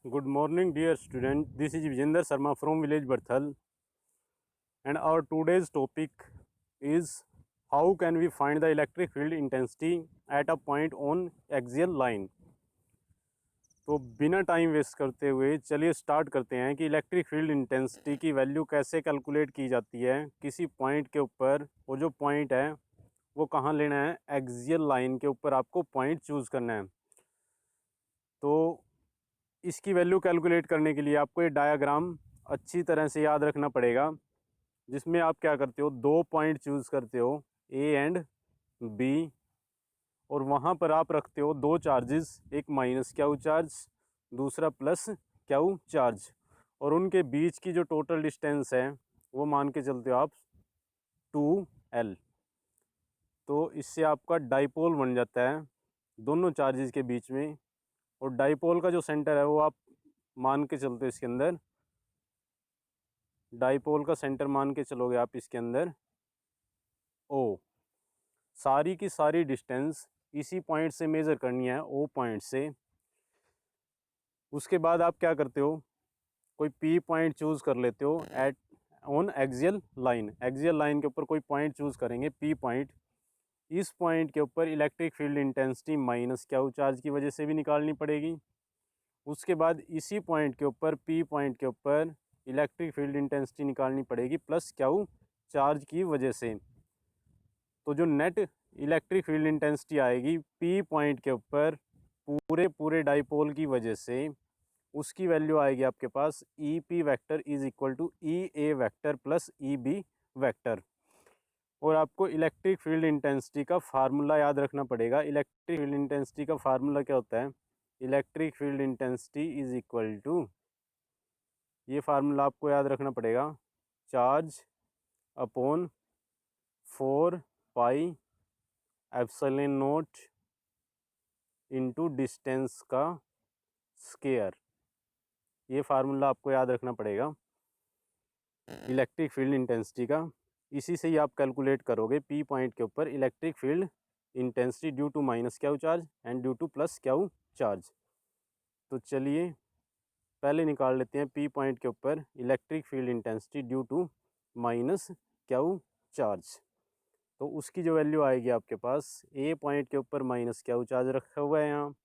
Good morning, dear student. This is Vijender Sharma from village Barthal, and our today's topic is how can we find the electric field intensity at a point on axial line. तो बिना time waste करते हुए चलिए start करते हैं कि electric field intensity की value कैसे कैलकुलेट की जाती है किसी पॉइंट के ऊपर। वो जो पॉइंट है वो कहाँ लेना है, एक्सियल लाइन के ऊपर आपको पॉइंट चूज़ करना है। तो इसकी वैल्यू कैलकुलेट करने के लिए आपको ये डायग्राम अच्छी तरह से याद रखना पड़ेगा, जिसमें आप क्या करते हो, दो पॉइंट चूज़ करते हो ए एंड बी, और वहाँ पर आप रखते हो दो चार्जेस, एक माइनस क्यू चार्ज, दूसरा प्लस क्यू चार्ज, और उनके बीच की जो टोटल डिस्टेंस है वो मान के चलते हो आप 2L। तो इससे आपका डाइपोल बन जाता है दोनों चार्जेस के बीच में, और डाइपोल का जो सेंटर है वो आप मान के चलते हो इसके अंदर, डाइपोल का सेंटर मान के चलोगे आप इसके अंदर ओ। सारी की सारी डिस्टेंस इसी पॉइंट से मेज़र करनी है, ओ पॉइंट से। उसके बाद आप क्या करते हो, कोई पी पॉइंट चूज़ कर लेते हो at on axial line. Axial line के ऊपर कोई पॉइंट चूज़ करेंगे पी पॉइंट। इस पॉइंट के ऊपर electric field intensity minus Q charge की वजह से भी निकालनी पड़ेगी। उसके बाद इसी पॉइंट के ऊपर, पी पॉइंट के ऊपर, इलेक्ट्रिक फील्ड इंटेंसिटी निकालनी पड़ेगी प्लस क्यू चार्ज की वजह से। तो जो नेट इलेक्ट्रिक फील्ड इंटेंसिटी आएगी पी पॉइंट के ऊपर पूरे डाइपोल की वजह से, उसकी वैल्यू आएगी आपके पास E P vector is equal to E A vector plus E B vector. और आपको इलेक्ट्रिक फील्ड इंटेंसिटी का फार्मूला याद रखना पड़ेगा। इलेक्ट्रिक फील्ड इंटेंसिटी का फार्मूला क्या होता है, electric field intensity is equal to, ये फार्मूला आपको याद रखना पड़ेगा, charge upon 4 pi epsilon naught into distance का स्क्वायर। ये फार्मूला आपको याद रखना पड़ेगा इलेक्ट्रिक फील्ड इंटेंसिटी का। इसी से ही आप कैलकुलेट करोगे पी पॉइंट के ऊपर electric field intensity due to minus Q charge and due to plus Q charge. तो चलिए पहले निकाल लेते हैं पी पॉइंट के ऊपर electric field intensity due to minus Q charge. तो उसकी जो वैल्यू आएगी आपके पास, ए पॉइंट के ऊपर माइनस क्यू चार्ज रखा हुआ है यहाँ,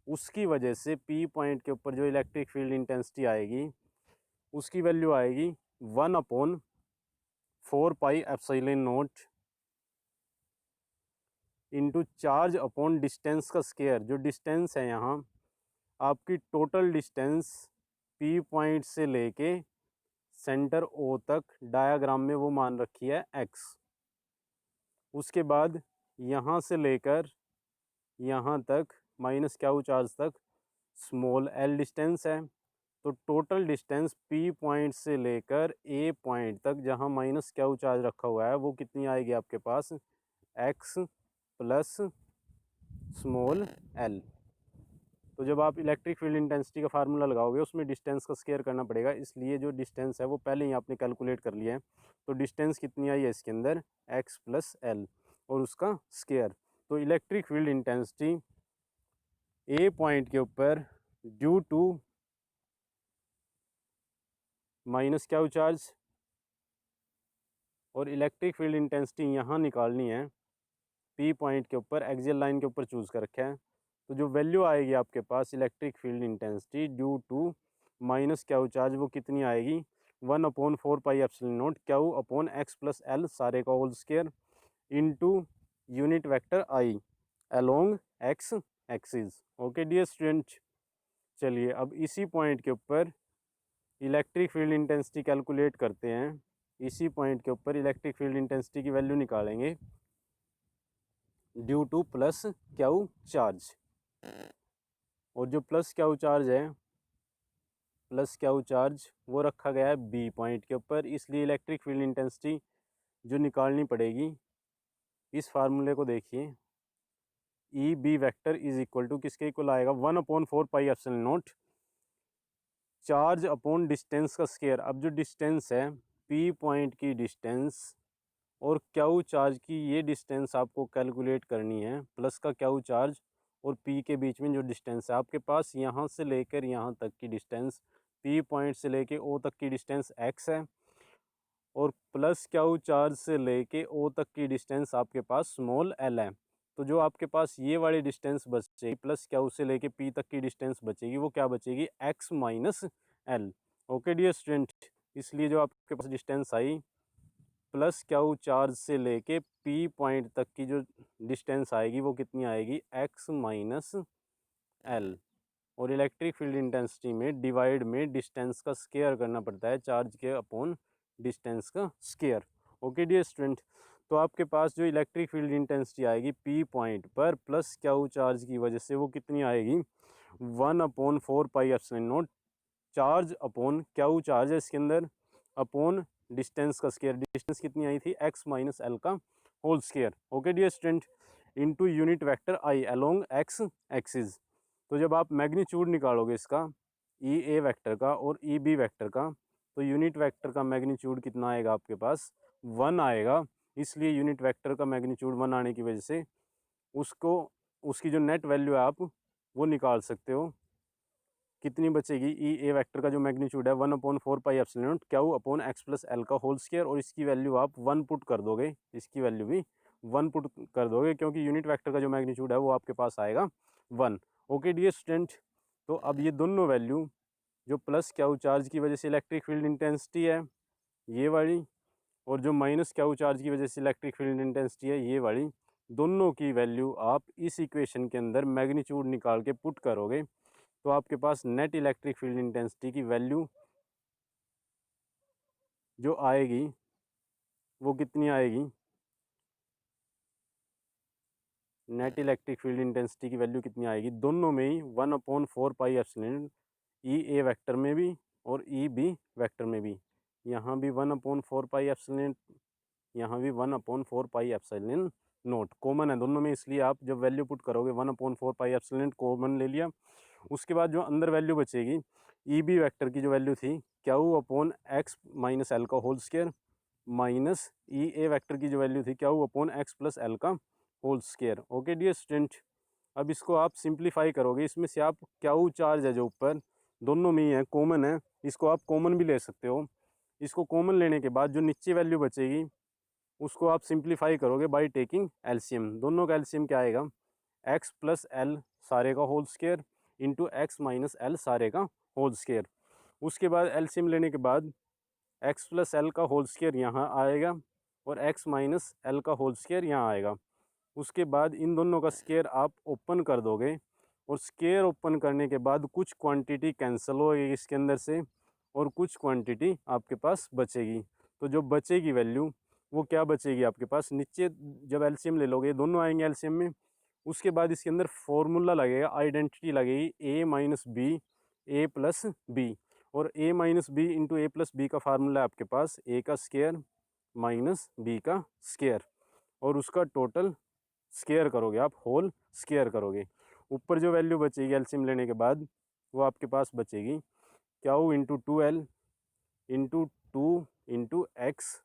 उसकी वजह से पी पॉइंट के ऊपर जो इलेक्ट्रिक फील्ड इंटेंसिटी आएगी उसकी वैल्यू आएगी 1/4 pi epsilon naught into charge upon distance का स्क्वायर। जो डिस्टेंस है यहाँ आपकी टोटल डिस्टेंस पी पॉइंट से लेके सेंटर ओ तक डायग्राम में वो मान रखी है x। उसके बाद यहाँ से लेकर यहाँ तक माइनस क्यू चार्ज तक स्मॉल l डिस्टेंस है। तो टोटल डिस्टेंस पी पॉइंट से लेकर ए पॉइंट तक जहाँ माइनस क्यू चार्ज रखा हुआ है वो कितनी आएगी आपके पास, x प्लस स्मॉल l। तो जब आप इलेक्ट्रिक फील्ड इंटेंसिटी का फार्मूला लगाओगे उसमें डिस्टेंस का स्क्वायर करना पड़ेगा, इसलिए जो डिस्टेंस है वो पहले ही आपने कैलकुलेट कर लिया है। तो डिस्टेंस कितनी आई है इसके अंदर, x प्लस l और उसका स्क्वायर। तो electric field intensity A point के ऊपर due to minus Q charge, और इलेक्ट्रिक फील्ड इंटेंसिटी यहाँ निकालनी है पी पॉइंट के ऊपर, एक्सियल लाइन के ऊपर चूज़ कर रखा है। तो जो वैल्यू आएगी आपके पास electric field intensity due to minus Q charge वो कितनी आएगी, 1/4 pi epsilon naught Q upon x plus l सारे का whole square into unit vector I along x axis. Okay dear student, चलिए अब इसी पॉइंट के ऊपर इलेक्ट्रिक फील्ड इंटेंसिटी कैलकुलेट करते हैं। इसी पॉइंट के ऊपर इलेक्ट्रिक फील्ड इंटेंसिटी की वैल्यू निकालेंगे due to plus Q charge. और जो प्लस क्यू चार्ज है, प्लस क्यू चार्ज वो रखा गया है बी पॉइंट के ऊपर, इसलिए इलेक्ट्रिक फील्ड इंटेंसिटी जो निकालनी पड़ेगी, इस फार्मूले को देखिए, E B vector is equal to किसके इक्वल आएगा, 1/4 pi epsilon naught charge upon distance का स्क्वायर। अब जो डिस्टेंस है पी पॉइंट की डिस्टेंस और क्यू चार्ज की ये डिस्टेंस आपको कैलकुलेट करनी है, प्लस का क्यू चार्ज और P के बीच में जो डिस्टेंस है आपके पास, यहाँ से लेकर यहाँ तक की डिस्टेंस, P पॉइंट से लेके O तक की डिस्टेंस x है, और प्लस क्यू चार्ज से लेके O तक की डिस्टेंस आपके पास स्मॉल l है। तो जो आपके पास ये वाली डिस्टेंस बचेगी प्लस क्यू से लेके P तक की डिस्टेंस बचेगी, वो क्या बचेगी, x minus l। Okay dear student, इसलिए जो आपके पास डिस्टेंस आई प्लस क्यू चार्ज से लेके P पॉइंट तक की जो डिस्टेंस आएगी वो कितनी आएगी, x माइनस l। और इलेक्ट्रिक फील्ड इंटेंसिटी में डिवाइड में डिस्टेंस का स्केयर करना पड़ता है, चार्ज के अपॉन डिस्टेंस का स्केयर। ओके डियर स्टूडेंट, तो आपके पास जो इलेक्ट्रिक फील्ड इंटेंसिटी आएगी P पॉइंट पर प्लस क्यू चार्ज की वजह से वो कितनी आएगी, 1/4πε0 चार्ज अपॉन क्यू चार्ज है इसके अंदर, अपॉन डिस्टेंस का स्केयर, डिस्टेंस कितनी आई थी, x माइनस एल का whole square. Okay dear student, into unit vector I along x axis. तो जब आप मैग्नीट्यूड निकालोगे इसका ई ए वेक्टर का और ई बी वेक्टर का, तो यूनिट वेक्टर का मैग्नीट्यूड कितना आएगा आपके पास, 1 आएगा। इसलिए यूनिट वेक्टर का मैग्नीट्यूड 1 आने की वजह से उसको, उसकी जो नेट वैल्यू है आप वो निकाल सकते हो, कितनी बचेगी, ई ए वेक्टर का जो मैग्नीट्यूड है 1/4πε0 Q upon x plus L का होल स्क्वायर, और इसकी वैल्यू आप 1 पुट कर दोगे, इसकी वैल्यू भी 1 पुट कर दोगे, क्योंकि यूनिट वेक्टर का जो मैग्नीट्यूड है वो आपके पास आएगा 1। ओके डियर स्टूडेंट, तो अब ये दोनों वैल्यू जो प्लस क्यू चार्ज की वजह से इलेक्ट्रिक फील्ड इंटेंसिटी है ये वाली, और जो माइनस क्यू चार्ज की वजह से इलेक्ट्रिक फील्ड इंटेंसिटी है ये वाली, दोनों की वैल्यू आप इस इक्वेशन के अंदर मैग्नीट्यूड निकाल के पुट करोगे, तो आपके पास नेट इलेक्ट्रिक फील्ड इंटेंसिटी की वैल्यू जो आएगी वो कितनी आएगी, नेट इलेक्ट्रिक फील्ड इंटेंसिटी की वैल्यू कितनी आएगी, दोनों में ही 1/4πε ई ए वेक्टर में भी और ई बी वेक्टर में भी, यहाँ भी 1/4πε, यहाँ भी 1/4πε0 कॉमन है दोनों में, इसलिए आप जब वैल्यू पुट करोगे 1/4πε कॉमन ले लिया। उसके बाद जो अंदर वैल्यू बचेगी ई बी वेक्टर की जो वैल्यू थी Q upon x minus L का whole square, minus E A vector की जो वैल्यू थी Q upon x plus L का whole square. Okay dear student, अब इसको आप सिंप्लीफाई करोगे, इसमें से आप क्यू चार्ज है जो ऊपर दोनों में ही है, कॉमन है, इसको आप कॉमन भी ले सकते हो। इसको कॉमन लेने के बाद जो नीचे वैल्यू बचेगी उसको आप सिंप्लीफाई करोगे बाय टेकिंग एलसीएम। दोनों का एलसीएम क्या आएगा, x प्लस एल सारे का whole square into X minus L सारे का होल स्क्वायर। उसके बाद एलसीएम लेने के बाद x प्लस एल का होल स्क्वायर यहाँ आएगा और x माइनस एल का होल स्क्वायर यहाँ आएगा। उसके बाद इन दोनों का स्क्वायर आप ओपन कर दोगे, और स्क्वायर ओपन करने के बाद कुछ क्वांटिटी कैंसिल होगी इसके अंदर से और कुछ क्वांटिटी आपके पास बचेगी। तो जो बचेगी वैल्यू वो क्या बचेगी आपके पास, नीचे जब एलसीएम ले लोगे दोनों आएंगे एलसीएम में, उसके बाद इसके अंदर फॉर्मूला लगेगा, आइडेंटिटी लगेगी a minus B A plus B, और a minus B into A plus B का फार्मूला है आपके पास a का स्क्वायर माइनस b का स्क्वायर, और उसका टोटल स्क्वायर करोगे आप, होल स्क्वायर करोगे। ऊपर जो वैल्यू बचेगी एलसीएम लेने के बाद वो आपके पास बचेगी Q into 2l into 2 into x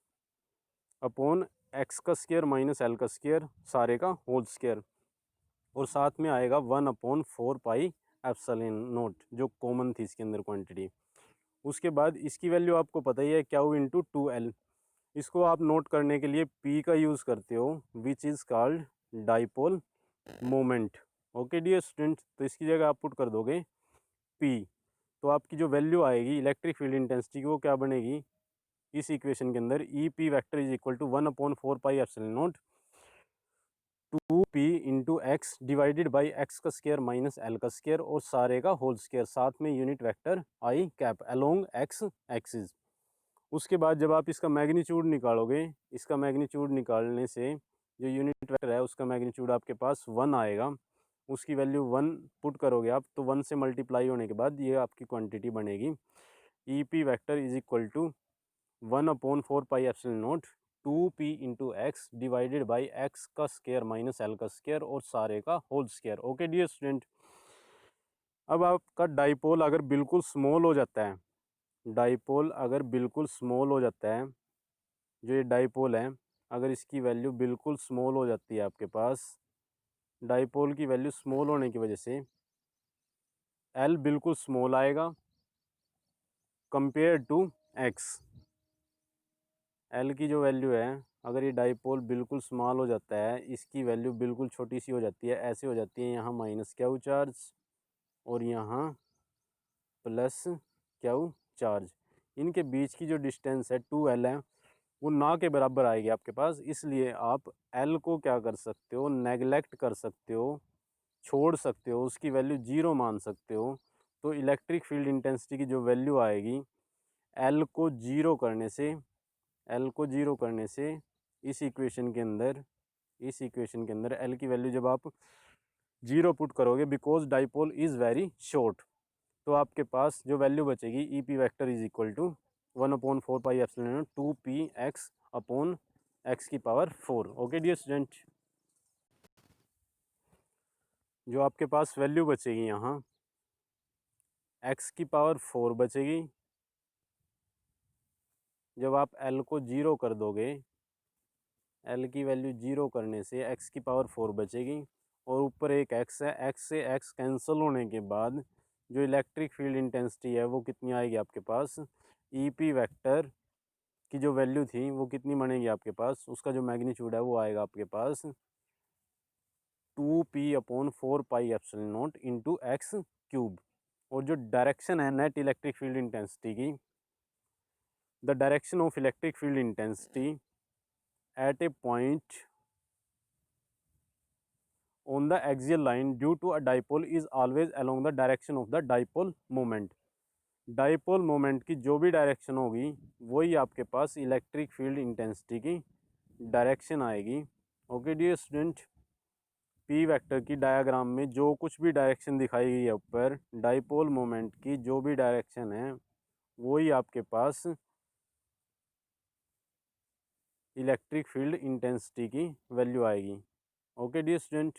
upon x का स्क्वायर माइनस एल का स्क्वायर सारे का होल स्क्वायर, और साथ में आएगा 1/4πε0 जो कॉमन थी इसके अंदर क्वांटिटी। उसके बाद इसकी वैल्यू आपको पता ही है क्यू इंटू 2l, इसको आप नोट करने के लिए P का यूज़ करते हो, which is called dipole moment. Okay dear student, तो इसकी जगह आप पुट कर दोगे P, तो आपकी जो वैल्यू आएगी इलेक्ट्रिक फील्ड इंटेंसिटी की वो क्या बनेगी, इस इक्वेशन के अंदर E P vector is equal to 1/4πε0 2p into X divided by X का स्क्वायर माइनस एल का स्क्वायर और सारे का होल स्क्वायर, साथ में unit vector I cap along X axis. उसके बाद जब आप इसका मैग्नीट्यूड निकालोगे, इसका मैग्नीट्यूड निकालने से जो यूनिट वेक्टर है उसका मैग्नीट्यूड आपके पास 1 आएगा, उसकी वैल्यू 1 पुट करोगे आप, तो 1 से मल्टीप्लाई होने के बाद ये आपकी क्वांटिटी बनेगी E P vector is equal to 1/4πε0 2p into X divided by X का स्क्वायर माइनस एल का स्क्वायर और सारे का whole square. Okay dear student, अब आपका डाइपोल अगर बिल्कुल स्मॉल हो जाता है, डाइपोल अगर बिल्कुल स्मॉल हो जाता है, जो ये डाइपोल है अगर इसकी वैल्यू बिल्कुल स्मॉल हो जाती है आपके पास, डाइपोल की वैल्यू स्मॉल होने की वजह से एल बिल्कुल स्मॉल आएगा कंपेयर टू एक्स। एल की जो वैल्यू है, अगर ये डाइपोल बिल्कुल स्मॉल हो जाता है, इसकी वैल्यू बिल्कुल छोटी सी हो जाती है, ऐसे हो जाती है, यहाँ माइनस क्यू चार्ज और यहाँ प्लस क्यू चार्ज। इनके बीच की जो डिस्टेंस है 2L है, वो ना के बराबर आएगी आपके पास। इसलिए आप L को क्या कर सकते हो, नेगलेक्ट कर सकते हो, छोड़ सकते हो, उसकी वैल्यू 0 मान सकते हो। तो इलेक्ट्रिक फील्ड इंटेंसिटी की जो वैल्यू आएगी, L को 0 करने से, L को 0 करने से इस इक्वेशन के अंदर L की वैल्यू जब आप 0 पुट करोगे, because dipole is very short, तो आपके पास जो वैल्यू बचेगी E P vector is equal to 1/4 pi epsilon 2p(x) upon x की पावर 4। ओके डियर स्टूडेंट, जो आपके पास वैल्यू बचेगी यहाँ x की पावर 4 बचेगी। जब आप l को 0 कर दोगे, l की वैल्यू 0 करने से x की पावर 4 बचेगी और ऊपर एक x है, x से x कैंसिल होने के बाद जो इलेक्ट्रिक फील्ड इंटेंसिटी है वो कितनी आएगी आपके पास, ई पी वैक्टर की जो वैल्यू थी वो कितनी बनेगी आपके पास, उसका जो मैग्नीट्यूड है वो आएगा आपके पास 2p/4 पाई epsilon naught into x cube. और जो डायरेक्शन है नेट इलेक्ट्रिक फील्ड इंटेंसिटी की, the direction of electric field intensity at A point on the axial line due to a dipole is always along the direction of the dipole moment। Dipole moment की जो भी direction होगी वही आपके पास electric field intensity की direction आएगी। Okay dear student, P vector की डायग्राम में जो कुछ भी डायरेक्शन दिखाई गई है ऊपर, डाइपोल मोमेंट की जो भी डायरेक्शन है वही आपके पास इलेक्ट्रिक फील्ड इंटेंसिटी की वैल्यू आएगी। Okay dear student.